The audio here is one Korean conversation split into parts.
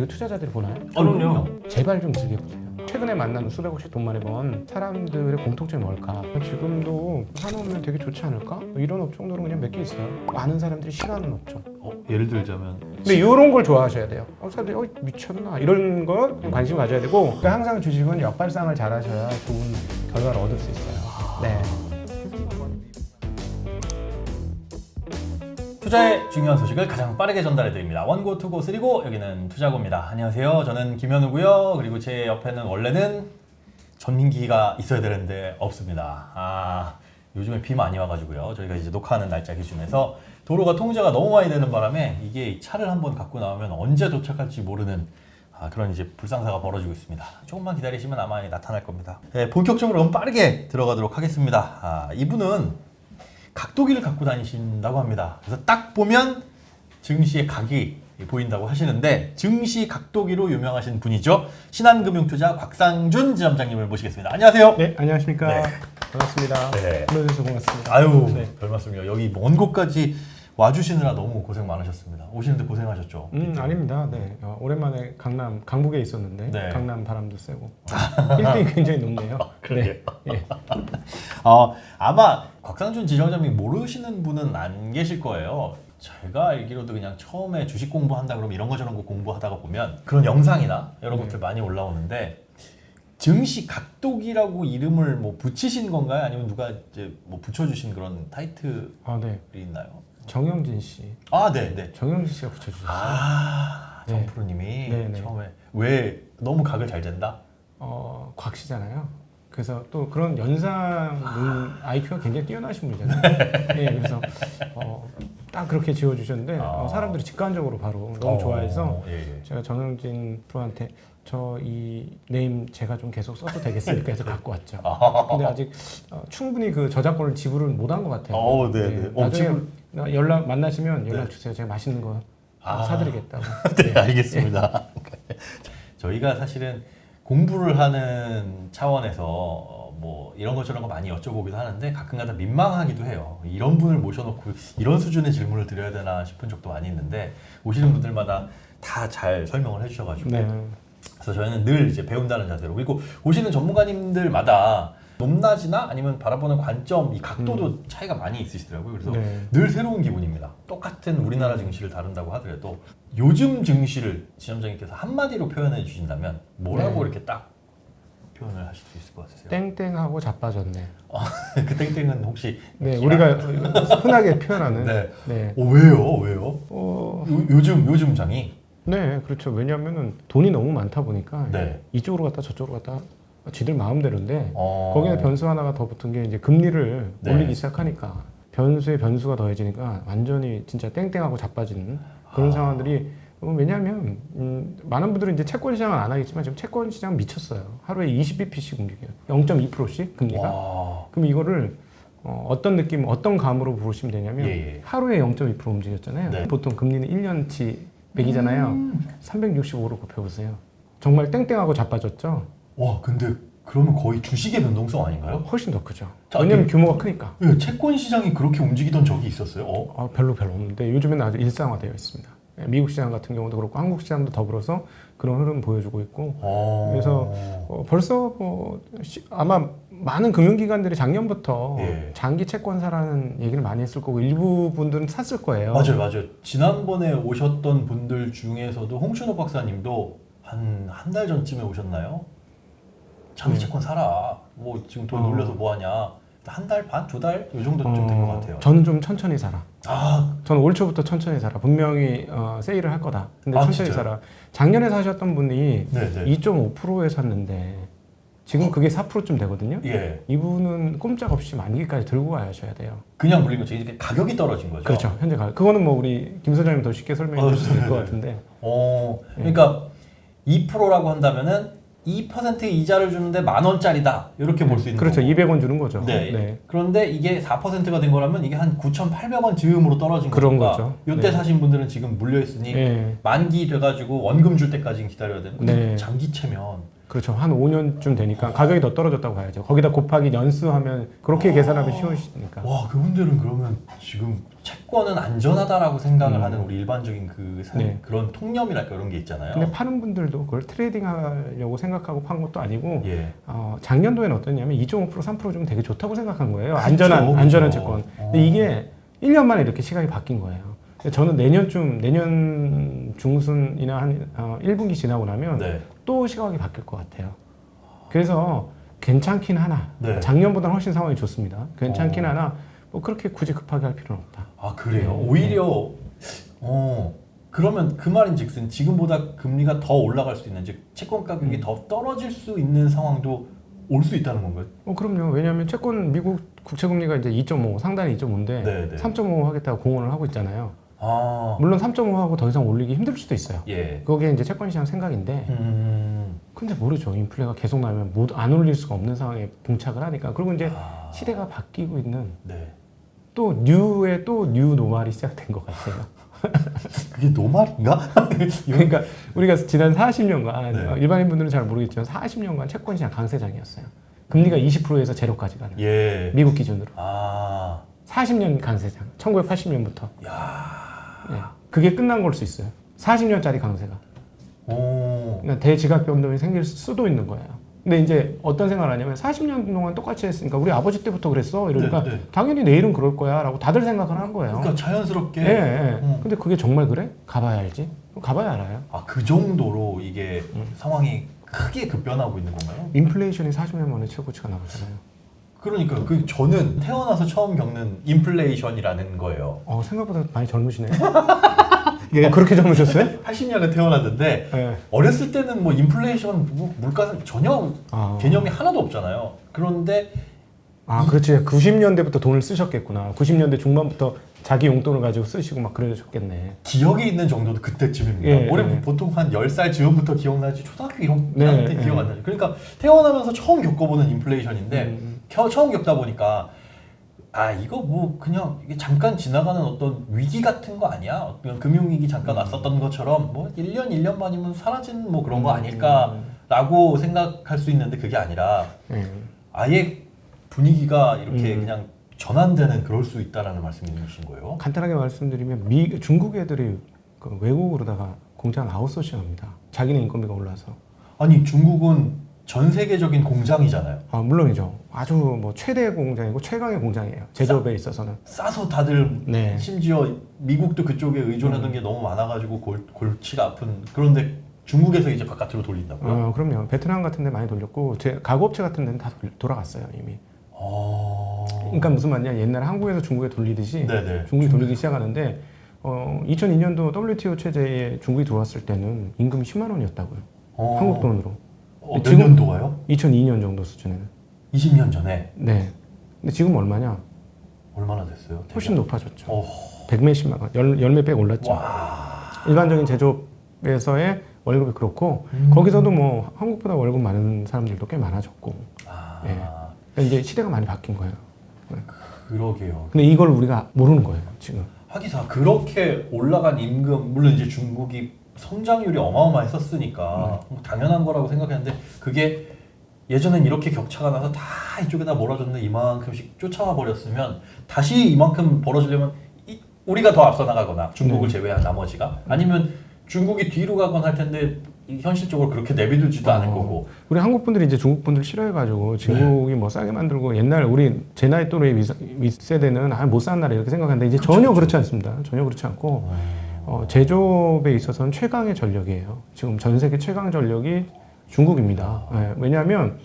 이거 투자자들이 보나요? 그럼요. 제발 좀 즐겨보세요. 최근에 만난 수백억씩 돈 많이 번 사람들의 공통점이 뭘까? 지금도 사놓으면 되게 좋지 않을까? 이런 업종들은 그냥 몇 개 있어요. 많은 사람들이 싫어하는 업종. 예를 들자면 근데 이런 걸 좋아하셔야 돼요. 사람들이 미쳤나? 이런 거 관심 가져야 되고 그러니까 항상 주식은 역발상을 잘 하셔야 좋은 결과를 얻을 수 있어요. 네. 투자의 중요한 소식을 가장 빠르게 전달해 드립니다. 원고, 투고, 쓰리고 여기는 투자고입니다. 안녕하세요. 저는 김현우고요. 그리고 제 옆에는 원래는 전민기가 있어야 되는데 없습니다. 요즘에 비 많이 와가지고요. 저희가 이제 녹화하는 날짜 기준에서 도로가 통제가 너무 많이 되는 바람에 이게 차를 한번 갖고 나오면 언제 도착할지 모르는 그런 이제 불상사가 벌어지고 있습니다. 조금만 기다리시면 아마 나타날 겁니다. 네, 본격적으로 너무 빠르게 들어가도록 하겠습니다. 이분은 각도기를 갖고 다니신다고 합니다. 그래서 딱 보면 증시의 각이 보인다고 하시는데 증시 각도기로 유명하신 분이죠. 신한금융투자 곽상준 지점장님을 모시겠습니다. 안녕하세요. 네, 안녕하십니까. 네. 반갑습니다. 네. 불러주셔서 고맙습니다. 아유, 네. 별 말씀이요. 여기 먼 곳까지 와주시느라 너무 고생 많으셨습니다. 오시는데 고생하셨죠? 아닙니다. 네. 오랜만에 강북에 있었는데 네. 강남 바람도 쐬고 1등이 굉장히 높네요. 그러게. 네. 예. 아마 곽상준 지점장님 모르시는 분은 안 계실 거예요. 제가 알기로도 그냥 처음에 주식 공부한다 그러면 이런 거 저런 거 공부하다가 보면 그런 영상이나 이런 것들 많이 올라오는데 증시 각도기라고 이름을 뭐 붙이신 건가요? 아니면 누가 이제 뭐 붙여주신 그런 타이틀이 네. 있나요? 정영진 씨. 네. 정영진 씨가 붙여주셨어요. 정 네. 프로님이 네. 처음에 왜 너무 각을 잘 잰다? 곽씨잖아요. 그래서 또 그런 연상 IQ가 굉장히 뛰어나신 분이잖아요. 네, 그래서 딱 그렇게 지어주셨는데 사람들이 직관적으로 바로 너무 좋아해서 예. 제가 정영진 프로한테 저 이 네임 제가 좀 계속 써도 되겠습니까 해서 갖고 왔죠. 근데 아직 충분히 그 저작권을 지불을 못한 것 같아요. 네네. 나중에 만나시면 연락 주세요. 제가 맛있는 거 사드리겠다고. 네, 알겠습니다. 저희가 사실은 공부를 하는 차원에서 뭐 이런 거 저런 거 많이 여쭤보기도 하는데 가끔가다 민망하기도 해요. 이런 분을 모셔놓고 이런 수준의 질문을 드려야 되나 싶은 적도 많이 있는데 오시는 분들마다 다 잘 설명을 해주셔가지고 네. 그래서 저희는 늘 이제 배운다는 자세로 그리고 오시는 전문가님들마다 높낮이나 아니면 바라보는 관점, 이 각도도 차이가 많이 있으시더라고요. 그래서 늘 새로운 기분입니다. 똑같은 우리나라 증시를 다룬다고 하더라도 요즘 증시를 지점장님께서 한마디로 표현해 주신다면 뭐라고 이렇게 딱 표현을 하실 수 있을 것 같으세요? 땡땡하고 자빠졌네. 그 땡땡은 혹시 우리가 흔하게 표현하는. 네. 왜요? 요즘 장이? 네, 그렇죠. 왜냐하면은 돈이 너무 많다 보니까 네. 이쪽으로 갔다 저쪽으로 갔다 지들 마음대로인데 거기에 변수 하나가 더 붙은 게 이제 금리를 올리기 시작하니까 변수에 변수가 더해지니까 완전히 진짜 땡땡하고 자빠지는 그런 상황들이 왜냐하면 많은 분들은 이제 채권 시장은 안 하겠지만 지금 채권 시장 미쳤어요. 하루에 20bp씩 움직여요. 0.2%씩 금리가. 그럼 이거를 어떤 느낌, 어떤 감으로 보시면 되냐면 하루에 0.2% 움직였잖아요. 네. 보통 금리는 1년치 100이잖아요. 365로 곱해보세요. 정말 땡땡하고 자빠졌죠. 와, 근데 그러면 거의 주식의 변동성 아닌가요? 훨씬 더 크죠. 왜냐면 규모가 크니까. 채권 시장이 그렇게 움직이던 적이 있었어요? 별로 없는데 요즘에는 아주 일상화되어 있습니다. 미국 시장 같은 경우도 그렇고 한국 시장도 더불어서 그런 흐름 보여주고 있고 그래서 벌써 아마 많은 금융기관들이 작년부터 장기 채권 사라는 얘기를 많이 했을 거고 일부 분들은 샀을 거예요. 맞아요. 지난번에 오셨던 분들 중에서도 홍춘호 박사님도 한 달 전쯤에 오셨나요? 장기 채권 사라. 뭐 지금 돈 올려서 뭐 하냐. 한 달 반, 두 달? 이 정도쯤 된 것 같아요. 저는 좀 천천히 살아. 저는 올 초부터 천천히 살아. 분명히 세일을 할 거다. 근데 천천히 진짜요? 살아. 작년에 사셨던 분이 네네. 2.5%에 샀는데 지금 그게 4%쯤 되거든요. 예. 이분은 꼼짝없이 만기까지 들고 가셔야 돼요. 그냥 물린 거죠. 이게 가격이 떨어진 거죠. 그렇죠. 현재 가격. 그거는 뭐 우리 김 소장님 더 쉽게 설명해 주실 것 같은데. 그러니까 2%라고 한다면은 2% 이자를 주는데 10,000원짜리다. 이렇게 볼 수 있는 그렇죠. 거고. 200원 주는 거죠. 네. 그런데 이게 4%가 된 거라면 이게 한 9,800원 즈음으로 떨어진 그런 거니까 거죠. 이때 사신 분들은 지금 물려 있으니 만기 돼가지고 원금 줄 때까지 기다려야 되고 장기채면 그렇죠. 한 5년쯤 되니까 가격이 더 떨어졌다고 봐야죠. 거기다 곱하기 연수하면 그렇게 계산하면 쉬우시니까. 와, 그분들은 그러면 지금 채권은 안전하다라고 생각을 하는 우리 일반적인 네. 그런 통념이랄까 이런 게 있잖아요. 근데 파는 분들도 그걸 트레이딩 하려고 생각하고 판 것도 아니고 예. 작년도에는 어떠냐면 2.5% 3% 주면 되게 좋다고 생각한 거예요. 그렇죠, 안전한 그렇죠. 채권. 근데 이게 1년 만에 이렇게 시각이 바뀐 거예요. 저는 내년 중순이나 한 1분기 지나고 나면 네. 또 시각이 바뀔 것 같아요. 그래서 괜찮긴 하나. 네. 작년보다는 훨씬 상황이 좋습니다. 괜찮긴 하나 뭐 그렇게 굳이 급하게 할 필요는 없다. 아, 그래요? 네. 오히려 그러면 그 말인즉슨 지금보다 금리가 더 올라갈 수 있는, 즉 채권 가격이 더 떨어질 수 있는 상황도 올 수 있다는 건가요? 그럼요. 왜냐하면 채권 미국 국채금리가 이제 2.5 상단이 2.5인데 네, 네. 3.5 하겠다고 공언을 하고 있잖아요. 아, 물론 3.5하고 더 이상 올리기 힘들 수도 있어요. 예. 그게 이제 채권 시장 생각인데 근데 모르죠. 인플레가 계속 나면 안 올릴 수가 없는 상황에 봉착을 하니까. 그리고 이제 시대가 바뀌고 있는 네. 또 뉴 노말이 시작된 것 같아요. 그게 노말인가? 그러니까 우리가 지난 40년간 네. 일반인 분들은 잘 모르겠지만 40년간 채권 시장 강세장이었어요. 금리가 20%에서 제로까지 가는. 예. 미국 기준으로. 아, 40년 강세장. 1980년부터. 야. 네. 그게 끝난 걸 수 있어요. 40년짜리 강세가. 오. 그러니까 대지각 변동이 생길 수도 있는 거예요. 근데 이제 어떤 생각을 하냐면 40년 동안 똑같이 했으니까 우리 아버지 때부터 그랬어. 이러니까 네, 네. 당연히 내일은 그럴 거야 라고 다들 생각을 한 거예요. 그러니까 자연스럽게. 예, 예. 근데 그게 정말 그래? 가봐야 알지. 가봐야 알아요. 아, 그 정도로 이게 상황이 크게 급변하고 있는 건가요? 인플레이션이 40년 만에 최고치가 나오잖아요. 그러니까 저는 태어나서 처음 겪는 인플레이션이라는 거예요. 생각보다 많이 젊으시네. 예, 그렇게 젊으셨어요? 80년에 태어났는데 예. 어렸을 때는 뭐 인플레이션, 물가 전혀 개념이 하나도 없잖아요. 그런데 그렇지. 90년대부터 돈을 쓰셨겠구나. 90년대 중반부터 자기 용돈을 가지고 쓰시고 막 그러셨겠네. 기억이 있는 정도도 그때쯤입니다. 예, 올해 예. 보통 한 10살 즈음부터 기억나지 초등학교 1학년 네, 때 예. 기억 안 나죠. 그러니까 태어나면서 처음 겪어보는 인플레이션인데 처음 겪다 보니까 이거 뭐 그냥 이게 잠깐 지나가는 어떤 위기 같은 거 아니야? 어떤 금융위기 잠깐 왔었던 것처럼 뭐 1년 반이면 사라진 뭐 그런 거 아닐까라고 생각할 수 있는데 그게 아니라 아예 분위기가 이렇게 그냥 전환되는 그럴 수 있다라는 말씀이신 거예요? 간단하게 말씀드리면 중국 애들이 그 외국으로다가 공장을 아웃소싱합니다. 자기네 인건비가 올라서. 아니, 중국은 전 세계적인 공장이잖아요. 물론이죠. 아주 뭐 최대 공장이고 최강의 공장이에요. 제조업에 있어서는. 싸서 다들 네. 심지어 미국도 그쪽에 의존하던 게 너무 많아가지고 골치가 아픈. 그런데 중국에서 이제 바깥으로 돌린다고요? 그럼요. 베트남 같은 데 많이 돌렸고 가구업체 같은 데는 다 돌아갔어요 이미. 그러니까 무슨 말이냐, 옛날 한국에서 중국에 돌리듯이 네네. 중국이 돌리기 시작하는데 2002년도 WTO 체제에 중국이 들어왔을 때는 임금이 10만 원이었다고요. 한국 돈으로. 몇 년도가요? 2002년 정도 수준에는. 20년 전에. 네. 근데 지금 얼마냐? 얼마나 됐어요? 훨씬 높아졌죠. 어. 100몇십만 원, 열 몇백 올랐죠. 와. 일반적인 제조업에서의 월급이 그렇고 거기서도 뭐 한국보다 월급 많은 사람들도 꽤 많아졌고. 예. 그러니까 이제 시대가 많이 바뀐 거예요. 그러게요. 근데 이걸 우리가 모르는 거예요 지금. 하기사 그렇게 올라간 임금, 물론 이제 중국이 성장률이 어마어마했었으니까 당연한 거라고 생각했는데 그게 예전엔 이렇게 격차가 나서 다 이쪽에다 몰아줬는데 이만큼씩 쫓아와 버렸으면 다시 이만큼 벌어지려면 우리가 더 앞서 나가거나 중국을 제외한 나머지가 아니면 중국이 뒤로 가거나 할 텐데 현실적으로 그렇게 내비두지도 않을 거고. 우리 한국 분들이 이제 중국 분들 싫어해가지고 중국이 뭐 싸게 만들고 옛날 우리 제 나이 또래 윗세대는 못 사는 나라 이렇게 생각하는데 이제 전혀 그렇지 않습니다. 전혀 그렇지 않고 제조업에 있어서는 최강의 전력이에요. 지금 전 세계 최강 전력이 중국입니다. 왜냐하면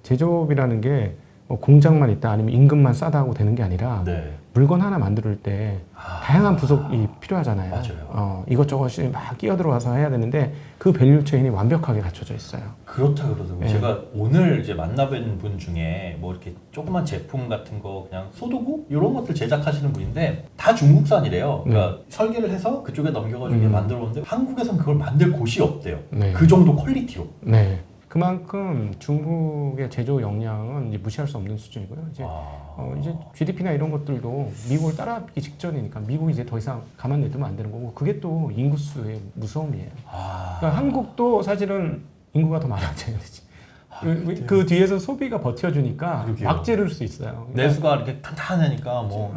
제조업이라는 게 뭐 공장만 있다 아니면 임금만 싸다 하고 되는 게 아니라 물건 하나 만들 때 다양한 부속이 필요하잖아요. 맞아요. 이것저것이 막 끼어들어와서 해야 되는데 그 밸류 체인이 완벽하게 갖춰져 있어요. 그렇다 그러더라고요. 제가 오늘 이제 만나뵌 분 중에 뭐 이렇게 조그만 제품 같은 거 그냥 소도구 이런 것들 제작하시는 분인데 다 중국산이래요. 그러니까 설계를 해서 그쪽에 넘겨가지고 만들어 오는데 한국에선 그걸 만들 곳이 없대요. 그 정도 퀄리티로. 네. 그만큼 중국의 제조 역량은 이제 무시할 수 없는 수준이고요. 이제 GDP나 이런 것들도 미국을 따라잡기 직전이니까 미국이 이제 더 이상 가만 놔두면 안 되는 거고 그게 또 인구수의 무서움이에요. 그러니까 한국도 사실은 인구가 더 많아져야 되지. 그 뒤에서 소비가 버텨주니까 그러게요. 막 지를 수 있어요. 그러니까 내수가 이렇게 탄탄하니까 뭐.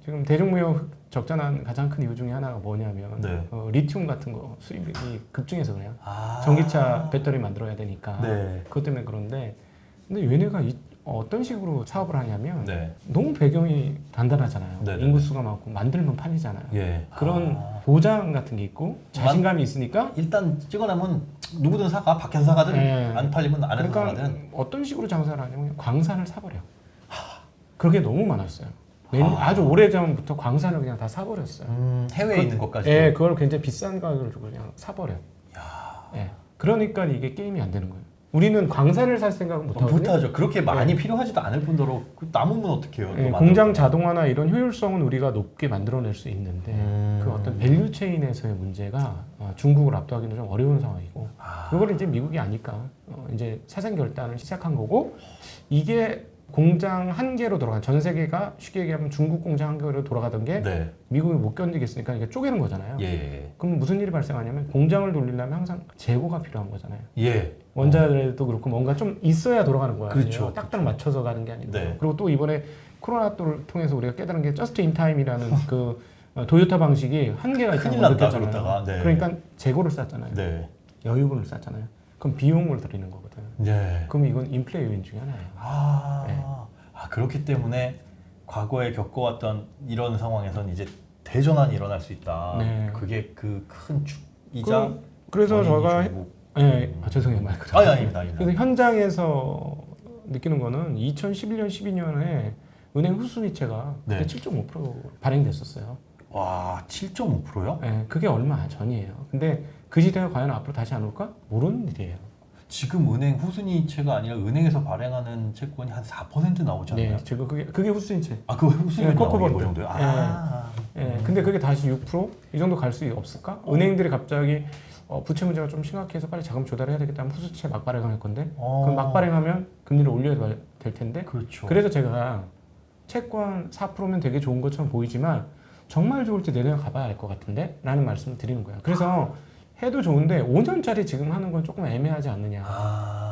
지금 대중무역 적자난 가장 큰 이유 중에 하나가 뭐냐면 네. 리튬 같은 거 수입이 급증해서 그래요. 아. 전기차 배터리 만들어야 되니까 네. 그것 때문에 그런데 근데 얘네가 어떤 식으로 사업을 하냐면 네. 너무 배경이 단단하잖아요. 네네네. 인구수가 많고 만들면 팔리잖아요. 예. 그런 아. 보장 같은 게 있고 자신감이 있으니까 일단 찍어내면 누구든 사가, 밖에서 사가든 네. 안 팔리면 안에서 그러니까 사가든. 어떤 식으로 장사를 하냐면 광산을 사버려. 그게 너무 많았어요. 아주 오래전부터 광산을 그냥 다 사버렸어요. 해외에 있는 것까지. 예, 그걸 굉장히 비싼 가격을 주고 그냥 사버려. 예. 그러니까 이게 게임이 안 되는 거예요. 우리는 광산을 살 생각은 못 하거든요. 못하죠. 그렇게 많이 필요하지도 않을 뿐더러 남으면 어떡해요? 또 예, 만들어서. 공장 자동화나 이런 효율성은 우리가 높게 만들어낼 수 있는데 그 어떤 밸류 체인에서의 문제가 중국을 압도하기는 좀 어려운 상황이고 그걸 이제 미국이 아니까 이제 사생 결단을 시작한 거고 이게 공장 한 개로 돌아간 전 세계가 쉽게 얘기하면 중국 공장 한 개로 돌아가던 게 네. 미국이 못 견디겠으니까 이게 쪼개는 거잖아요. 예. 그럼 무슨 일이 발생하냐면 공장을 돌리려면 항상 재고가 필요한 거잖아요. 예. 원자재도 그렇고 뭔가 좀 있어야 돌아가는 거예요. 그렇죠. 딱딱 맞춰서 가는 게 아니고. 네. 그리고 또 이번에 코로나를 통해서 우리가 깨달은 게 저스트 인 타임이라는 그 토요타 방식이 한계가 있다는 큰일 걸 난다, 느꼈잖아요. 그러다가. 네. 그러니까 재고를 쌌잖아요. 네. 여유분을 쌌잖아요. 그럼 비용을 들이는 거거든. 네. 그럼 이건 인플레 요인 중에 하나예요. 네. 그렇기 때문에 과거에 겪어왔던 이런 상황에서는 이제 대전환이 일어날 수 있다. 네. 그게 그 큰 축이자 그래서 원인이 제가 중국. 죄송해요 말 그대로. 아닙니다. 그래서 현장에서 느끼는 거는 2011년, 12년에 은행 후순위채가 그때 네. 7.5% 발행됐었어요. 와, 7.5%요? 네, 그게 얼마 전이에요. 근데 그 시대가 과연 앞으로 다시 안 올까? 모르는 일이에요. 지금 은행 후순위채가 아니라 은행에서 발행하는 채권이 한 4% 나오잖아요. 네, 지금 그게 후순위채. 그 후순위 네, 나오는 꺾어버린 그 정도요? 근데 그게 다시 6%? 이 정도 갈 수 없을까? 은행들이 갑자기 부채 문제가 좀 심각해서 빨리 자금 조달해야 되겠다 하면 후수채 막 발행할 건데 그럼 막 발행하면 금리를 올려야 될 텐데 그렇죠. 그래서 제가 채권 4%면 되게 좋은 것처럼 보이지만 정말 좋을지 내년 가봐야 알 것 같은데? 라는 말씀을 드리는 거예요. 그래서 해도 좋은데 5년짜리 지금 하는 건 조금 애매하지 않느냐.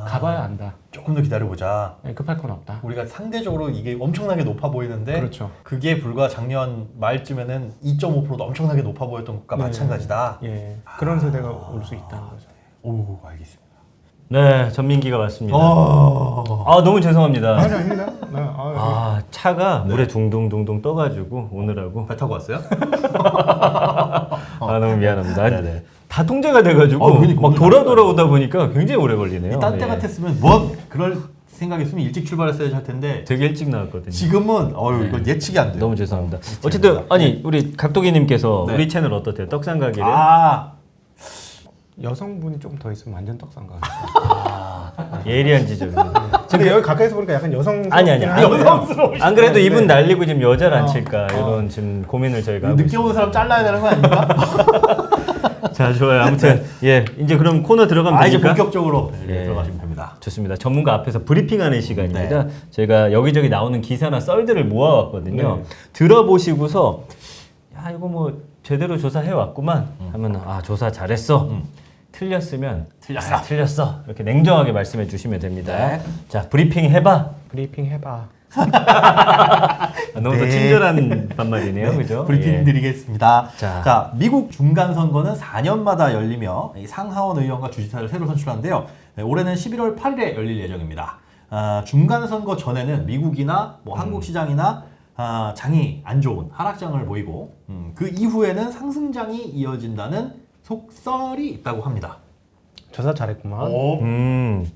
가봐야 안다. 조금 더 기다려보자. 네, 급할 건 없다. 우리가 상대적으로 이게 엄청나게 높아 보이는데 그렇죠. 그게 불과 작년 말쯤에는 2.5%도 엄청나게 높아 보였던 것과 네. 마찬가지다. 예, 그런 세대가 올 수 있다는 거죠. 오, 알겠습니다. 네, 전민기가 왔습니다. 어. 아, 너무 죄송합니다. 아닙니다. 차가 물에 둥둥둥둥 떠가지고 오느라고. 배 타고 왔어요? 너무 미안합니다. 네네. 다 통제가 돼가지고 그러니까 막 오늘 돌아오다 보니까 굉장히 오래 걸리네요. 딴 때 예. 같았으면 뭐 그럴 생각했으면 일찍 출발했어야 할 텐데 되게 일찍 나왔거든요. 지금은 이건 예측이 안 돼요. 너무 죄송합니다. 어쨌든 아니 우리 각도기님께서 네. 우리 채널 어떻대요? 떡상가게를? 여성분이 조금 더 있으면 완전 떡상가. 예리한 지적입니다. 근데 여기 가까이서 보니까 약간 여성. 아니 여성스러워. 안 그래도 이분 날리고 지금 여자를 안 어. 칠까 이런 지금 고민을 저희가 하고 늦게 온 사람 잘라야 되는 거 아닙니까? 자, 좋아요. 아무튼 예, 이제 그럼 코너 들어가면 이제 되니까. 본격적으로 예. 들어가시면 됩니다. 좋습니다. 전문가 앞에서 브리핑하는 시간입니다. 제가 여기저기 나오는 기사나 썰들을 모아왔거든요. 네. 들어보시고서 야 이거 뭐 제대로 조사해 왔구만 하면 조사 잘했어. 틀렸으면 틀렸어. 틀렸어. 이렇게 냉정하게 말씀해 주시면 됩니다. 네. 자, 브리핑 해봐. 브리핑 해봐. 너무 더 네. 친절한 반말이네요, 그죠? 브리핑 예. 드리겠습니다. 자. 자, 미국 중간 선거는 4년마다 열리며 이 상하원 의원과 주지사를 새로 선출하는데요. 올해는 11월 8일에 열릴 예정입니다. 중간 선거 전에는 미국이나 뭐 한국 시장이나 장이 안 좋은 하락장을 보이고 그 이후에는 상승장이 이어진다는 속설이 있다고 합니다. 조사 잘했구만. 음.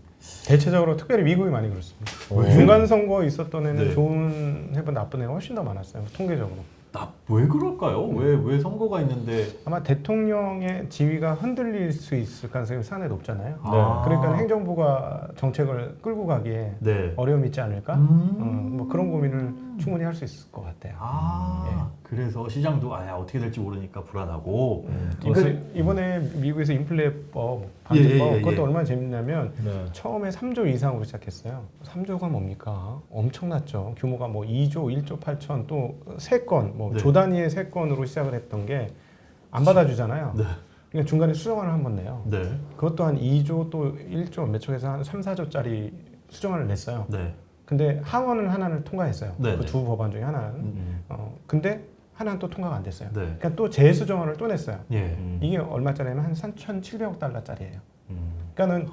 대체적으로 특별히 미국이 많이 그렇습니다. 왜? 중간 선거 있었던 애는 네. 좋은 해보다 나쁜 애가 훨씬 더 많았어요. 통계적으로. 왜 그럴까요? 왜 선거가 있는데 아마 대통령의 지위가 흔들릴 수 있을 가능성이 상당히 높잖아요. 아. 그러니까 행정부가 정책을 끌고 가기에 네. 어려움이 있지 않을까? 뭐 그런 고민을 충분히 할 수 있을 것 같아요. 그래서 시장도 어떻게 될지 모르니까 불안하고 그러니까 이번에 미국에서 인플레법 방지법 예. 그것도 얼마나 재밌냐면 네. 처음에 3조 이상으로 시작했어요. 3조가 뭡니까? 엄청났죠. 규모가 뭐 2조, 1조 8천 또 3건, 뭐 네. 조 단위의 3건으로 시작을 했던 게 안 받아주잖아요. 네. 그러니까 중간에 수정안을 한 번 내요. 네. 그것도 한 2조 또 1조 몇 척에서 한 3, 4조짜리 수정안을 냈어요. 네. 근데 하원은 하나를 통과했어요. 네, 그 네. 두 법안 중에 하나는. 근데 하나는 또 통과가 안 됐어요. 네. 그러니까 또 재수정안을 또 냈어요. 예. 이게 얼마짜리냐면 한 3,700억 달러짜리예요. 그러니까는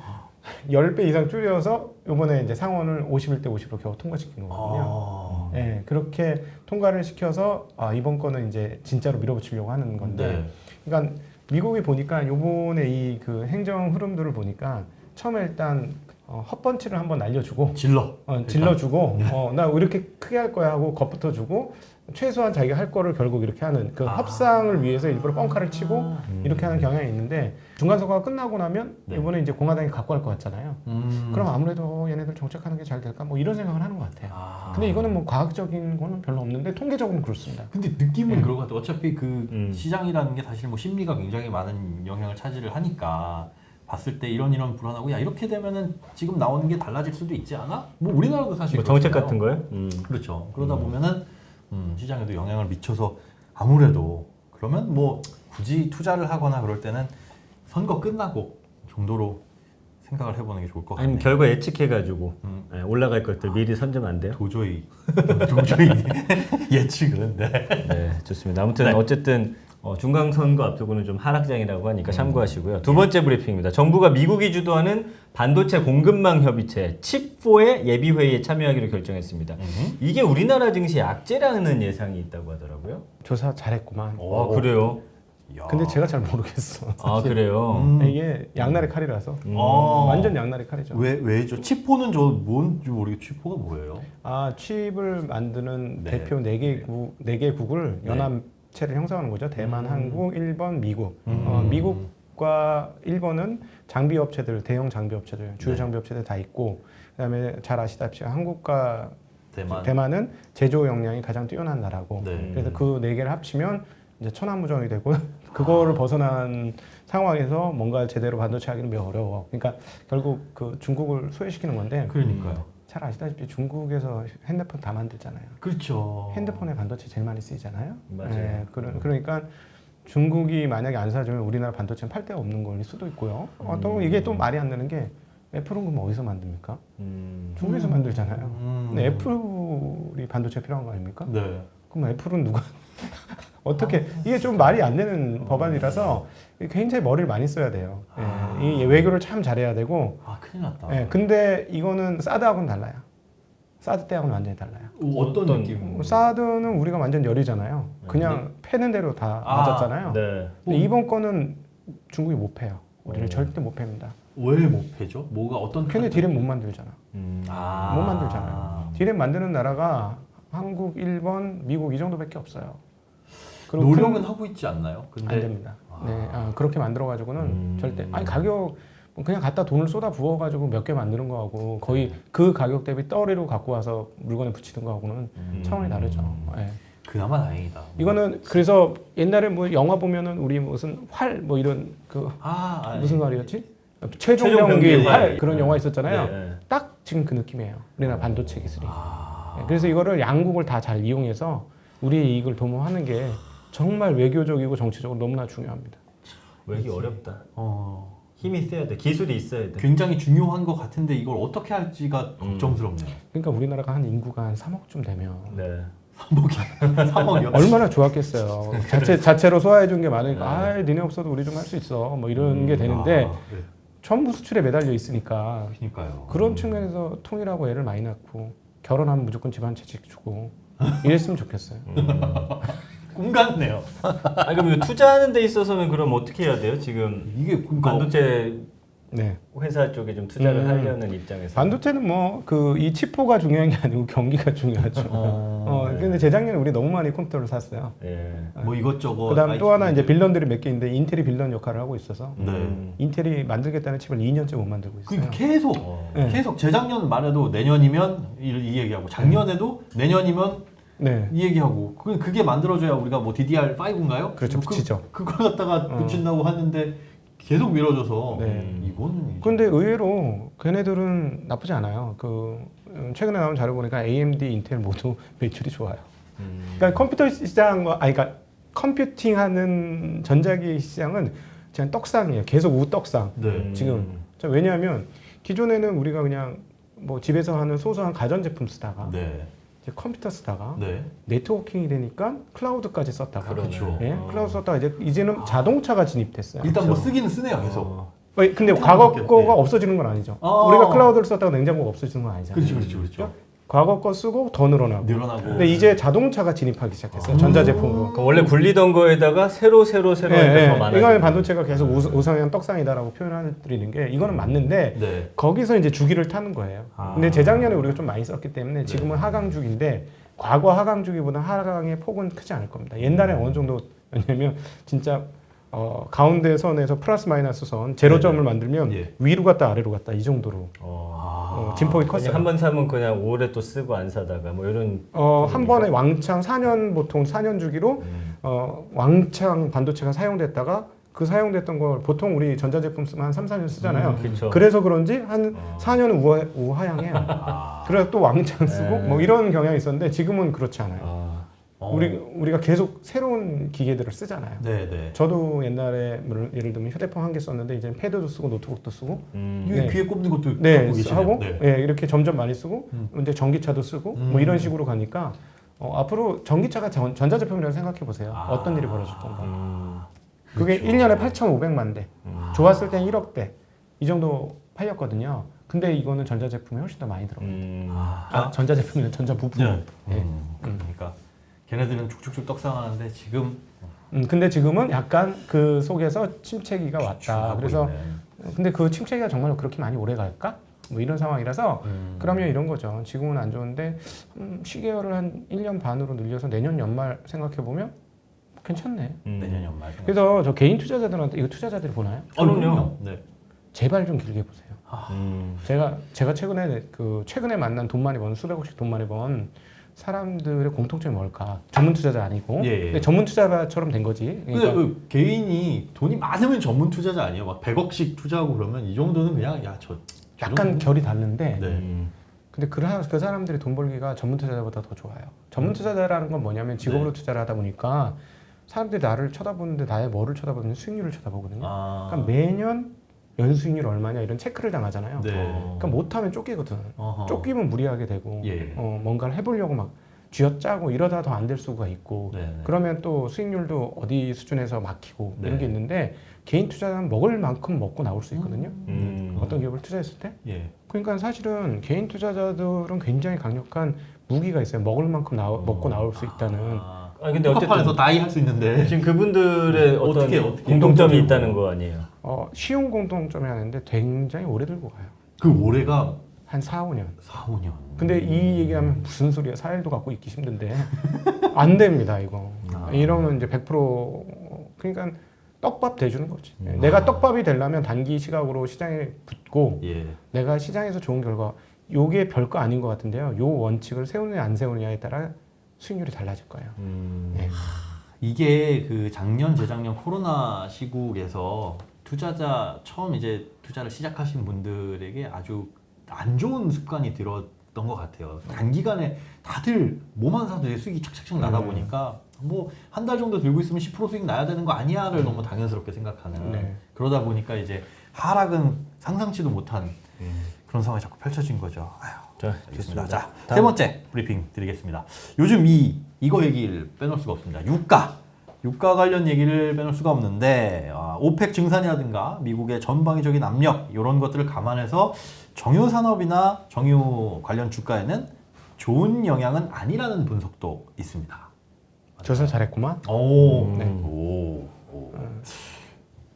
10배 이상 줄여서 이번에 이제 상원을 51대 50으로 겨우 통과시킨 거거든요. 아. 예, 그렇게 통과를 시켜서 이번 거는 이제 진짜로 밀어붙이려고 하는 건데, 네. 그러니까 미국이 보니까 이번에 이 그 행정 흐름들을 보니까 처음에 일단 헛번치를 한번 날려주고 질러주고 나 이렇게 크게 할 거야 하고 겁부터 주고 최소한 자기가 할 거를 결국 이렇게 하는 그 협상을 위해서 일부러 뻥카를 치고 이렇게 하는 경향이 있는데 중간 선거가 끝나고 나면 네. 이번에 이제 공화당이 갖고 갈 것 같잖아요. 그럼 아무래도 얘네들 정책하는 게 잘 될까 뭐 이런 생각을 하는 것 같아요. 근데 이거는 뭐 과학적인 거는 별로 없는데 통계적으로는 그렇습니다. 근데 느낌은 그런 것 같아요. 어차피 그 시장이라는 게 사실 뭐 심리가 굉장히 많은 영향을 차지를 하니까 봤을 때 이런 불안하고 야 이렇게 되면은 지금 나오는 게 달라질 수도 있지 않아? 뭐 우리나라도 사실 뭐 정책 그렇잖아요. 같은 거요? 그렇죠. 그러다 보면은 시장에도 영향을 미쳐서 아무래도 그러면 뭐 굳이 투자를 하거나 그럴 때는 선거 끝나고 정도로 생각을 해보는 게 좋을 것 같아요. 아니면 결과 예측해가지고 올라갈 것들 미리 선점 안 돼요? 도저히 예측은 네, 좋습니다. 아무튼 어쨌든 중간 선거 앞두고는 좀 하락장이라고 하니까 참고하시고요. 두 번째 브리핑입니다. 정부가 미국이 주도하는 반도체 공급망 협의체 칩4의 예비 회의에 참여하기로 결정했습니다. 이게 우리나라 증시에 악재라는 예상이 있다고 하더라고요. 조사 잘했구만. 아, 그래요? 야. 근데 제가 잘 모르겠어. 아, 그래요? 이게 양날의 칼이라서 아. 완전 양날의 칼이죠. 왜죠? 치포는 저 뭔지 모르겠. 치포가 뭐예요? 칩을 만드는 네. 대표 4개국을 연합체를 형성하는 거죠. 대만, 한국, 일본, 미국. 미국과 일본은 장비 업체들, 대형 장비 업체들, 주요 장비 업체들 다 있고, 그다음에 잘 아시다시피 한국과 대만은 제조 역량이 가장 뛰어난 나라고. 네. 그래서 그 4개를 합치면 이제 천하무적이 되고 그거를 벗어난 상황에서 뭔가 제대로 반도체 하기는 매우 어려워. 그러니까 결국 그 중국을 소외시키는 건데 그러니까요. 잘 아시다시피 중국에서 핸드폰 다 만들잖아요. 그렇죠. 핸드폰에 반도체 제일 많이 쓰이잖아요. 맞아요. 그러니까 중국이 만약에 안 사주면 우리나라 반도체는 팔 데가 없는 걸 수도 있고요. 또 이게 또 말이 안 되는 게 애플은 그럼 어디서 만듭니까? 중국에서 만들잖아요. 근데 애플이 반도체 필요한 거 아닙니까? 네. 그럼 애플은 누가 어떻게 이게 좀 말이 안 되는 법안이라서 굉장히 머리를 많이 써야 돼요. 이 외교를 참 잘해야 되고. 큰일 났다. 근데 이거는 사드하고는 달라요. 사드 때하고는 완전히 달라요. 어떤 느낌? 사드는 우리가 완전 열이잖아요. 그냥 패는 대로 다 맞았잖아요. 네. 근데 이번 거는 중국이 못 패요. 우리를 절대 못 팹니다. 왜 못 패죠? 뭐가 어떤? 걔네 디램 못 만들잖아. 못 못 만들잖아요. 디램 만드는 나라가 한국, 일본, 미국 이 정도밖에 없어요. 그리고 노력은 하고 있지 않나요? 근데 안 됩니다. 네, 그렇게 만들어 가지고는 절대 가격 그냥 갖다 돈을 쏟아 부어 가지고 몇 개 만드는 거하고 거의 그 가격 대비 떨이로 갖고 와서 물건에 붙이는 거하고는 차원이 다르죠. 네. 그나마 다행이다. 이거는 그래서 옛날에 뭐 영화 보면은 우리 무슨 활 뭐 이런 그 무슨 활이었지? 최종병기 활 그런 영화 있었잖아요. 네. 딱 지금 그 느낌이에요. 우리나라 반도체 기술이. 네, 그래서 이거를 양국을 다 잘 이용해서 우리의 이익을 도모하는 게 정말 외교적이고 정치적으로 너무나 중요합니다. 외기 어렵다. 힘이 세야 돼. 기술이 있어야 돼. 굉장히 중요한 것 같은데 이걸 어떻게 할지가 걱정스럽네요. 그러니까 우리나라가 한 인구가 한 3억쯤 되면 네. 3억이요? 얼마나 좋았겠어요. 자체로 소화해 준 게 많으니까 니네 없어도 우리 좀 할 수 있어. 뭐 이런 게 되는데 네. 전부 수출에 매달려 있으니까 그러니까요. 그런 측면에서 통일하고 애를 많이 낳고 결혼하면 무조건 집안 채찍 주고 이랬으면 좋겠어요. 꿈 같네요. 그럼 이거 투자하는 데 있어서는 그럼 어떻게 해야 돼요? 지금 이게 반도체 네. 회사 쪽에 좀 투자를 하려는 입장에서. 반도체는 뭐 그 이 치포가 중요한 게 아니고 경기가 중요하죠. 근데 재작년에 우리 너무 많이 컴퓨터를 샀어요. 예. 뭐 이것저것. 그다음 또 하나 이제 빌런들이 몇 개 있는데 인텔이 빌런 역할을 하고 있어서 네. 인텔이 만들겠다는 칩을 2년째 못 만들고 있어요. 그러니까 계속 재작년 말해도 내년이면 이 얘기하고 작년에도 내년이면 네. 이 얘기하고 그게 만들어져야 우리가 뭐 DDR5인가요? 그렇죠, 붙이죠. 그걸 갖다가 붙인다고 하는데 계속 미뤄져서 이거는 근데 의외로 걔네들은 나쁘지 않아요. 최근에 나온 자료 보니까 AMD, 인텔 모두 매출이 좋아요. 그러니까 컴퓨터 시장, 그러니까 컴퓨팅하는 전자기 시장은 그냥 떡상이에요. 계속 우떡상. 네. 지금 왜냐하면 기존에는 우리가 그냥 뭐 집에서 하는 소소한 가전제품 쓰다가 네. 이제 컴퓨터 쓰다가 네. 네트워킹이 되니까 클라우드까지 썼다가 그렇죠. 예? 클라우드 썼다가 이제는 자동차가 진입됐어요. 일단 뭐 쓰기는 쓰네요, 계속. 근데 과거 바뀌었- 거가 예. 없어지는 건 아니죠. 아. 우리가 클라우드를 썼다가 냉장고가 없어지는 건 아니잖아요. 그렇죠. 과거 거 쓰고 더 늘어나고. 늘어나고. 근데 이제 자동차가 진입하기 시작했어요. 전자제품으로. 그러니까 원래 굴리던 거에다가 새로 하니까 더 많아요. 이거는 반도체가 계속 우상향 떡상이다라고 표현을 드리는 게 이거는 맞는데 네. 거기서 이제 주기를 타는 거예요. 근데 재작년에 우리가 좀 많이 썼기 때문에 지금은 하강주기인데 과거 하강주기보다 하강의 폭은 크지 않을 겁니다. 옛날에 어느 정도였냐면 진짜 가운데 선에서 플러스 마이너스 선 제로점을 만들면 예. 위로 갔다 아래로 갔다 이 정도로 진폭이 컸어요. 한 번 사면 그냥 오래 또 쓰고 안 사다가 뭐 이런 한 번에 왕창 4년 보통 4년 주기로 왕창 반도체가 사용됐다가 그 사용됐던 걸 보통 우리 전자제품 쓰면 한 3, 4년 쓰잖아요. 그렇죠. 그래서 그런지 한 4년은 우하향해요. 그래서 또 왕창 쓰고 뭐 이런 경향이 있었는데 지금은 그렇지 않아요. 우리가 계속 새로운 기계들을 쓰잖아요. 네. 저도 옛날에 예를 들면 휴대폰 한 개 썼는데 이제 패드도 쓰고 노트북도 쓰고 이게 귀에 꼽는 것도 네, 갖고 계시네요. 하고 네. 예, 이렇게 점점 많이 쓰고 이제 전기차도 쓰고 뭐 이런 식으로 가니까 앞으로 전기차가 전자제품이라고 생각해 보세요. 어떤 일이 벌어질 건가. 그게 그렇죠. 1년에 8,500만 대. 좋았을 땐 1억 대. 이 정도 팔렸거든요. 근데 이거는 전자제품이 훨씬 더 많이 들어가요. 전자제품이나 전자부품. 네. 그러니까 걔네들은 쭉쭉쭉 떡상하는데 지금 근데 지금은 약간 그 속에서 침체기가 왔다. 그래서 근데 그 침체기가 정말 그렇게 많이 오래 갈까? 뭐 이런 상황이라서 그러면 이런 거죠. 지금은 안 좋은데 시계열을 한 1년 반으로 늘려서 내년 연말 생각해 보면 괜찮네. 내년 연말. 그래서 저 개인 투자자들한테 이거 투자자들이 보나요? 그럼요. 네. 제발 좀 길게 보세요. 제가 최근에 만난 돈 많이 번 수백억씩 돈 많이 번 사람들의 공통점이 뭘까? 전문 투자자 아니고 근데 전문 투자자처럼 된 거지. 근데 그 개인이 돈이 많으면 전문 투자자 아니에요? 막 100억씩 투자하고 그러면 이 정도는 그냥 약간 결이 다른데 네. 근데 그 사람들이 돈 벌기가 전문 투자자보다 더 좋아요. 전문 투자자라는 건 뭐냐면 직업으로 투자를 하다 보니까 사람들이 나를 쳐다보는데 나의 뭐를 쳐다보는지 수익률을 쳐다보거든요. 그러니까 매년 연수익률 얼마냐 이런 체크를 당하잖아요. 네. 그러니까 못하면 쫓기거든. 어허. 쫓기면 무리하게 되고 예. 뭔가를 해보려고 막 쥐어짜고 이러다 더 안 될 수가 있고 네네. 그러면 또 수익률도 어디 수준에서 막히고 네. 이런 게 있는데 개인 투자는 먹을 만큼 먹고 나올 수 있거든요. 어떤 기업을 투자했을 때. 예. 그러니까 사실은 개인 투자자들은 굉장히 강력한 무기가 있어요. 먹을 만큼 먹고 나올 수 있다는. 근데 어쨌든 카판에서 다이 할 수 있는데 지금 그분들의 어떤 어떻게 공통점이 있다는 거 아니에요? 쉬운 공통점이 하는데 굉장히 오래 들고 가요. 그 올해가 한 4, 5년. 4, 5년. 근데 이 얘기하면 무슨 소리야. 4일도 갖고 있기 힘든데. 안 됩니다, 이거. 이러면 이제 100% 그러니까 떡밥 대주는 거지. 내가 떡밥이 되려면 단기 시각으로 시장에 붙고 예. 내가 시장에서 좋은 결과 요게 별거 아닌 것 같은데요. 요 원칙을 세우느냐 안 세우느냐에 따라 수익률이 달라질 거예요. 네. 이게 그 작년 재작년 코로나 시국에서 투자자 처음 이제 투자를 시작하신 분들에게 아주 안 좋은 습관이 들었던 것 같아요. 단기간에 다들 뭐만 사도 이제 수익이 착착착 나다 보니까 뭐 한 달 정도 들고 있으면 10% 수익 나야 되는 거 아니야를 너무 당연스럽게 생각하는 네. 그러다 보니까 이제 하락은 상상치도 못한 그런 상황이 자꾸 펼쳐진 거죠. 아휴, 자, 알겠습니다. 좋습니다. 자, 다음. 세 번째 브리핑 드리겠습니다. 요즘 이거 얘기를 빼놓을 수가 없습니다. 유가 관련 얘기를 빼놓을 수가 없는데 오펙 증산이라든가 미국의 전방위적인 압력 이런 것들을 감안해서 정유 산업이나 정유 관련 주가에는 좋은 영향은 아니라는 분석도 있습니다. 조선 잘했구만. 오.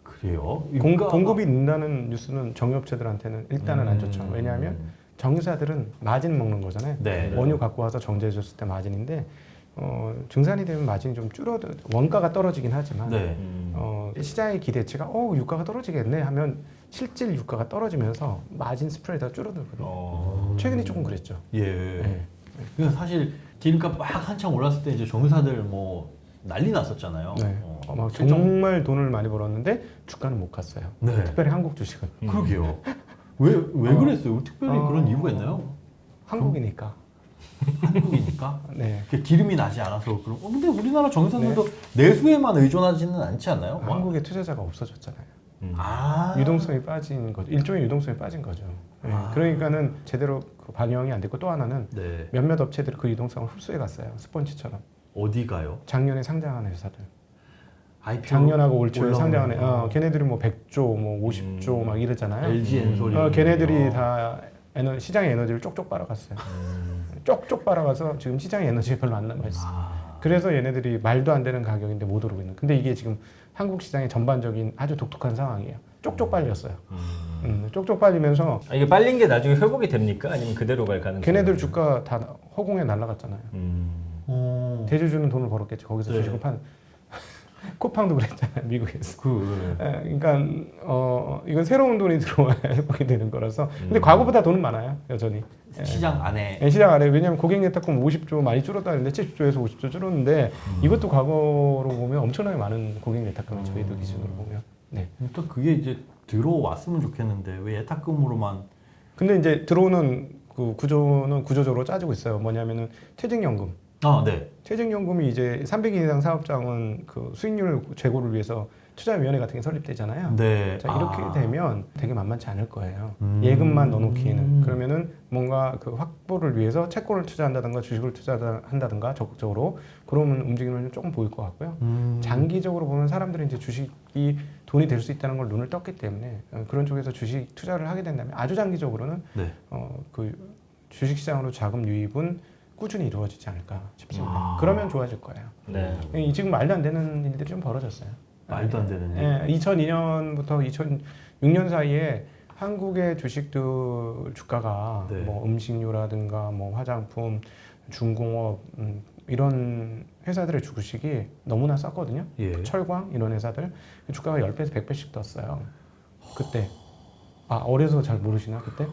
그래요? 공급이 는다는 뉴스는 정유업체들한테는 일단은 안 좋죠. 왜냐하면 정유사들은 마진 먹는 거잖아요. 네. 원유 갖고 와서 정제해줬을 때 마진인데 증산이 되면 마진이 좀 줄어들 원가가 떨어지긴 하지만 네. 시장의 기대치가 유가가 떨어지겠네 하면 실질 유가가 떨어지면서 마진 스프레드가 줄어들거든요. 최근에 조금 그랬죠. 예. 네. 그러니까 사실 기름값 막 한창 올랐을 때 이제 정유사들 뭐 난리 났었잖아요. 네. 막 정말 돈을 많이 벌었는데 주가는 못 갔어요. 네. 특별히 한국 주식은. 그러게요. 왜 그랬어요? 특별히 그런 이유가 있나요? 한국이니까. 한국이니까 네. 그게 기름이 나지 않아서 그럼. 근데 우리나라 정유사들도 내수에만 의존하지는 않지 않나요? 한국의 투자자가 없어졌잖아요. 아 유동성이 빠진 거죠. 일종의 유동성이 빠진 거죠. 네. 그러니까는 제대로 그 반영이 안 됐고 또 하나는 네. 몇몇 업체들이 그 유동성을 흡수해 갔어요. 스펀지처럼. 어디 가요? 작년에 상장한 회사들. IPO 작년하고 올 초에 상장한 걔네들이 뭐 100조, 뭐 50조 막 이러잖아요. LG 엔솔 걔네들이 다 시장의 에너지를 쪽쪽 빨아갔어요. 쪽쪽 빨아가서 지금 시장의 에너지가 별로 안 남아있어요. 그래서 얘네들이 말도 안 되는 가격인데 못 오르고 있는. 근데 이게 지금 한국 시장의 전반적인 아주 독특한 상황이에요. 쪽쪽 빨렸어요. 쪽쪽 빨리면서 이게 빨린 게 나중에 회복이 됩니까? 아니면 그대로 갈 가능성이? 걔네들 주가 다 허공에 날아갔잖아요. 어. 대주주는 돈을 벌었겠지. 거기서 네. 주식을 판. 코팡도 그랬잖아요, 미국에서. 그 그러니까 이건 새로운 돈이 들어와야 회복이 되는 거라서. 근데 과거보다 돈은 많아요, 여전히. 시장 안에 시장 안에. 왜냐하면 고객 예탁금 50조 많이 줄었다는데 70조에서 50조 줄었는데 이것도 과거로 보면 엄청나게 많은 고객 예탁금이 저희들 기준으로 보면. 네. 또 그게 이제 들어왔으면 좋겠는데 왜 예탁금으로만. 근데 이제 들어오는 그 구조는 구조적으로 짜지고 있어요. 뭐냐면은 퇴직연금. 네. 퇴직연금이 이제 300인 이상 사업장은 그 수익률 제고를 위해서 투자위원회 같은 게 설립되잖아요. 네. 자, 이렇게 되면 되게 만만치 않을 거예요. 예금만 넣어놓기에는. 그러면은 뭔가 그 확보를 위해서 채권을 투자한다든가 주식을 투자한다든가 적극적으로 그러면 움직임을 조금 보일 것 같고요. 장기적으로 보면 사람들이 이제 주식이 돈이 될 수 있다는 걸 눈을 떴기 때문에 그런 쪽에서 주식 투자를 하게 된다면 아주 장기적으로는 네. 그 주식시장으로 자금 유입은 꾸준히 이루어지지 않을까 싶습니다. 그러면 좋아질 거예요. 네. 지금 말도 안 되는 일들이 좀 벌어졌어요. 말도 안 되는 일. 예, 2002년부터 2006년 사이에 한국의 주식들 주가가 네. 뭐 음식료라든가 뭐 화장품, 중공업 이런 회사들의 주식이 너무나 쌌거든요. 예. 철광 이런 회사들 주가가 10배에서 100배씩 떴어요. 그때 어려서 잘 모르시나 그때?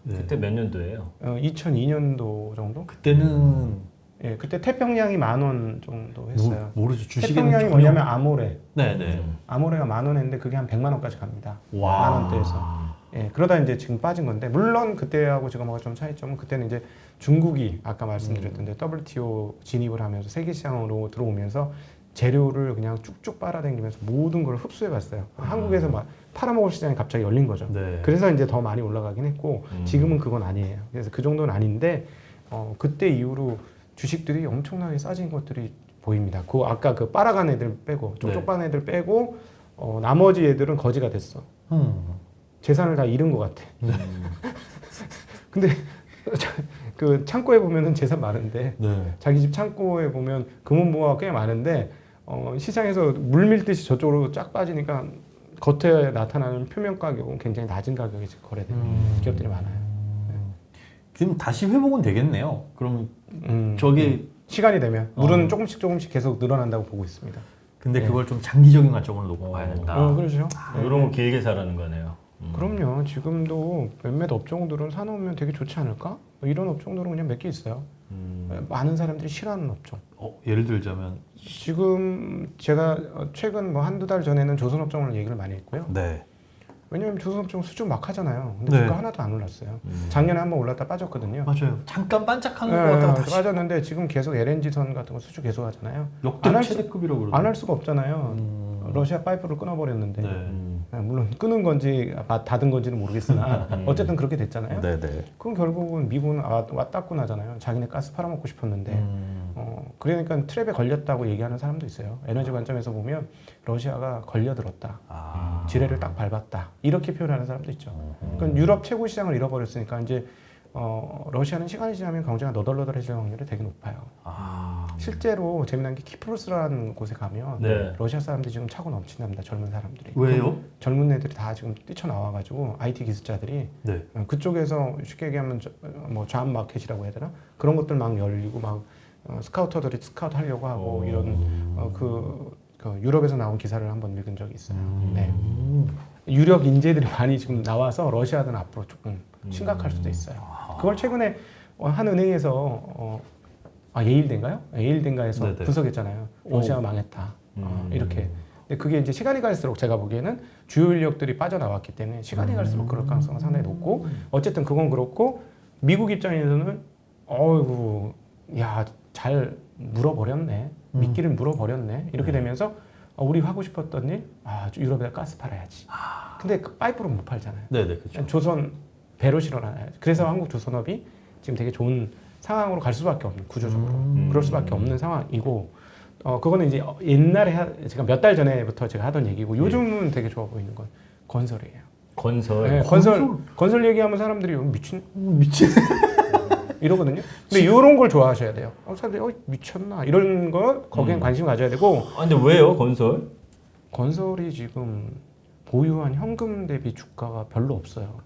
네. 그때 몇 년도예요? 2002년도 정도? 그때는 예, 그때 태평양이 10,000원 정도 했어요. 모르죠. 주식에는 태평양이 전혀- 뭐냐면 아모레. 네네. 아모레가 10,000원 했는데 그게 한 100만 원까지 갑니다. 와. 10,000원대에서. 예, 그러다 이제 지금 빠진 건데 물론 그때하고 지금하고 좀 차이점은 그때는 이제 중국이 아까 말씀드렸던데 WTO 진입을 하면서 세계 시장으로 들어오면서 재료를 그냥 쭉쭉 빨아당기면서 모든 걸 흡수해 갔어요. 한국에서 막 팔아먹을 시장이 갑자기 열린 거죠. 네. 그래서 이제 더 많이 올라가긴 했고 지금은 그건 아니에요. 그래서 그 정도는 아닌데 그때 이후로 주식들이 엄청나게 싸진 것들이 보입니다. 그 아까 그 빨아간 애들 빼고 쪽쪽 빨은 애들 빼고 나머지 애들은 거지가 됐어. 재산을 다 잃은 것 같아. 근데 그 창고에 보면은 재산 많은데 네. 자기 집 창고에 보면 금은보화가 꽤 많은데 시장에서 물 밀듯이 저쪽으로 쫙 빠지니까 겉에 나타나는 표면 가격은 굉장히 낮은 가격에 지금 거래되는 기업들이 많아요. 지금 다시 회복은 되겠네요. 그럼 음, 저게 시간이 되면 물은 조금씩 계속 늘어난다고 보고 있습니다. 근데 그걸 좀 장기적인 관점으로 놓고 봐야 된다. 그렇죠. 이런 거 길게 사라는 거네요. 그럼요. 지금도 몇몇 업종들은 사놓으면 되게 좋지 않을까? 이런 업종들은 그냥 몇 개 있어요. 많은 사람들이 싫어하는 업종. 예를 들자면 지금 제가 최근 뭐 한두 달 전에는 조선업종을 얘기를 많이 했고요. 네. 왜냐하면 조선업종 수준 막 하잖아요. 근데 네. 주가 하나도 안 올랐어요. 작년에 한번 올랐다 빠졌거든요. 맞아요. 잠깐 반짝하는 것 같다가 다시 빠졌는데 지금 계속 LNG선 같은 거 수주 계속 하잖아요. 역대 최대급이라고 그러죠. 안 할 수가 없잖아요. 러시아 파이프를 끊어버렸는데 네. 물론 끊은 건지 닫은 건지는 모르겠으나 어쨌든 그렇게 됐잖아요. 네네. 그럼 결국은 미국은 왔다고 하잖아요. 자기네 가스 팔아먹고 싶었는데 그러니까 트랩에 걸렸다고 얘기하는 사람도 있어요. 에너지 관점에서 보면 러시아가 걸려들었다. 지뢰를 딱 밟았다. 이렇게 표현하는 사람도 있죠. 그러니까 유럽 최고 시장을 잃어버렸으니까 이제 러시아는 시간이 지나면 경제가 너덜너덜해질 확률이 되게 높아요. 실제로 재미난 게 키프로스라는 곳에 가면 네. 러시아 사람들이 지금 차고 넘친답니다. 젊은 사람들이. 왜요? 젊은 애들이 다 지금 뛰쳐나와가지고 IT 기술자들이 네. 그쪽에서 쉽게 얘기하면 뭐 잡 마켓이라고 해야 되나? 그런 것들 막 열리고 막 스카우터들이 스카우트 하려고 하고 이런 그 유럽에서 나온 기사를 한번 읽은 적이 있어요. 네. 유력 인재들이 많이 지금 나와서 러시아는 앞으로 조금 심각할 수도 있어요. 그걸 최근에 한 은행에서 예일대인가요? 예일대인가에서 네네. 분석했잖아요. 러시아 망했다. 이렇게. 근데 그게 이제 시간이 갈수록 제가 보기에는 주요 인력들이 빠져나왔기 때문에 시간이 갈수록 그럴 가능성은 상당히 높고 어쨌든 그건 그렇고 미국 입장에서는 어이구, 야, 잘 물어버렸네. 미끼를 물어버렸네. 이렇게 되면서 우리 하고 싶었던 일, 유럽에다 가스 팔아야지. 근데 그 파이프로 못 팔잖아요. 네네 그렇죠. 조선 배로 실어놔야지. 그래서 한국 조선업이 지금 되게 좋은 상황으로 갈 수밖에 없는 구조적으로 그럴 수밖에 없는 상황이고, 그거는 이제 옛날에 제가 몇 달 전에부터 제가 하던 얘기고, 요즘은 되게 좋아 보이는 건 건설이에요. 건설. 네, 건설 얘기하면 사람들이 미친 미친. 이러거든요. 근데 이런 걸 좋아하셔야 돼요. 사람들이 미쳤나 이런 거 거기엔 관심 가져야 되고. 근데 왜요 건설? 건설이 지금 보유한 현금 대비 주가가 별로 없어요.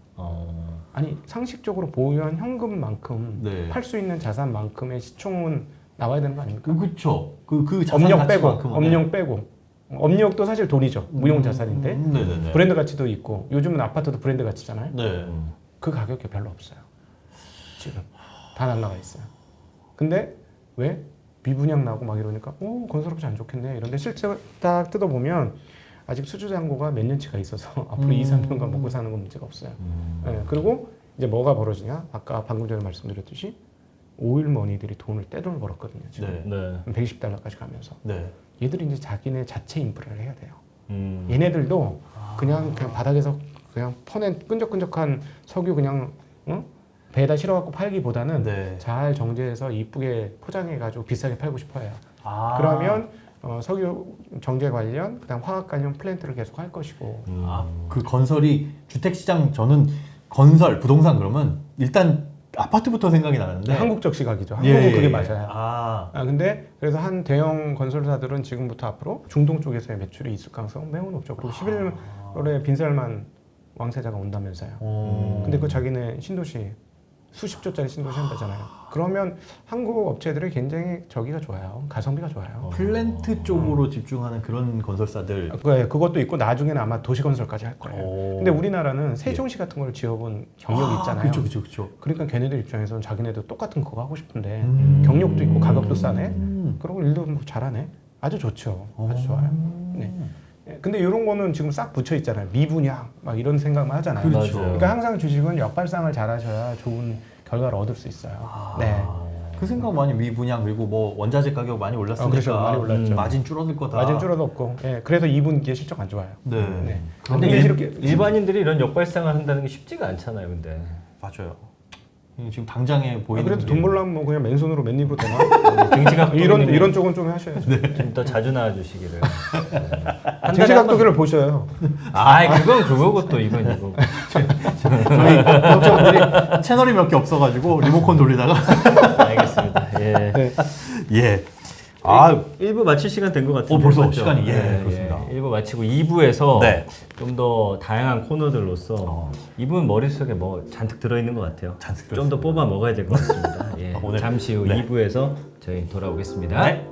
아니 상식적으로 보유한 현금만큼 네. 팔 수 있는 자산만큼의 시총은 나와야 되는 거 아닙니까? 그렇죠. 그 자산 업력 빼고, 가치만큼은. 업력 빼고. 업력도 사실 돈이죠. 무용 자산인데. 네네네. 브랜드 가치도 있고, 요즘은 아파트도 브랜드 가치잖아요. 네. 그 가격이 별로 없어요. 지금 다 날라가 있어요. 근데 왜 미분양 나고 막 이러니까 건설업체 안 좋겠네. 이런데 실제 딱 뜯어보면 아직 수주잔고가 몇 년치가 있어서 앞으로 2, 3년간 먹고 사는 건 문제가 없어요. 네, 그리고 이제 뭐가 벌어지냐? 아까 방금 전에 말씀드렸듯이 오일머니들이 돈을 벌었거든요. 지금 네. 120달러까지 가면서. 네. 얘들이 이제 자기네 자체 인프라를 해야 돼요. 얘네들도 그냥 바닥에서 그냥 퍼낸 끈적끈적한 석유 그냥 배에다 실어갖고 팔기보다는 네. 잘 정제해서 이쁘게 포장해가지고 비싸게 팔고 싶어요. 아. 그러면 석유 정제 관련, 그다음 화학 관련 플랜트를 계속 할 것이고. 그 건설이 주택시장 저는 건설 부동산 그러면 일단 아파트부터 생각이 나는데 한국적 시각이죠. 한국은 그게 맞아요. 근데 그래서 한 대형 건설사들은 지금부터 앞으로 중동 쪽에서의 매출이 있을 가능성은 매우 높죠. 그리고 11월에 빈살만 왕세자가 온다면서요. 근데 그 자기네 신도시 수십 조짜리 신도시 한다잖아요. 그러면 한국 업체들이 굉장히 저기가 좋아요. 가성비가 좋아요. 플랜트 쪽으로 집중하는 그런 건설사들. 그것도 있고 나중에는 아마 도시건설까지 할 거예요. 근데 우리나라는 세종시 같은 걸 지어본 경력이 있잖아요. 그렇죠. 그러니까 걔네들 입장에서는 자기네도 똑같은 거 하고 싶은데 경력도 있고 가격도 싸네. 그리고 일도 뭐 잘하네. 아주 좋죠. 아주 좋아요. 네. 근데 이런 거는 지금 싹 붙여 있잖아요. 미분양 막 이런 생각만 하잖아요. 그렇죠. 그러니까 항상 주식은 역발상을 잘하셔야 좋은 결과를 얻을 수 있어요. 네. 그 생각 많이 미분양 그리고 뭐 원자재 가격 많이 올랐으니까 그렇죠. 많이 올랐죠. 마진 줄어들 거다. 마진 줄어들었고, 그래서 2분기에 실적 안 좋아요. 네. 근데 이렇게 일반인들이 이런 역발상을 한다는 게 쉽지가 않잖아요. 근데 맞아요. 지금 당장에 보이는. 그래도 돈 벌려면 뭐 그냥 맨손으로 맨입으로 되나? 등지각 이런 쪽은 좀 하셔야죠. 좀 더 자주 나와주시기를. 제시각도기를 보셔요. 그건 그거고 또 이건 이거고. 저희 구독자분들이 채널이 몇 개 없어가지고 리모컨 돌리다가. 알겠습니다. 예. 예. 1부 마칠 시간 된 것 같은데. 벌써 맞죠? 시간이 그렇습니다. 1부 마치고 2부에서 네. 좀 더 다양한 코너들로서 2부는 머릿속에 뭐 잔뜩 들어있는 것 같아요. 잔뜩 좀 더 뽑아 먹어야 될 것 같습니다. 오늘 잠시 후 네. 2부에서 저희 돌아오겠습니다. 네.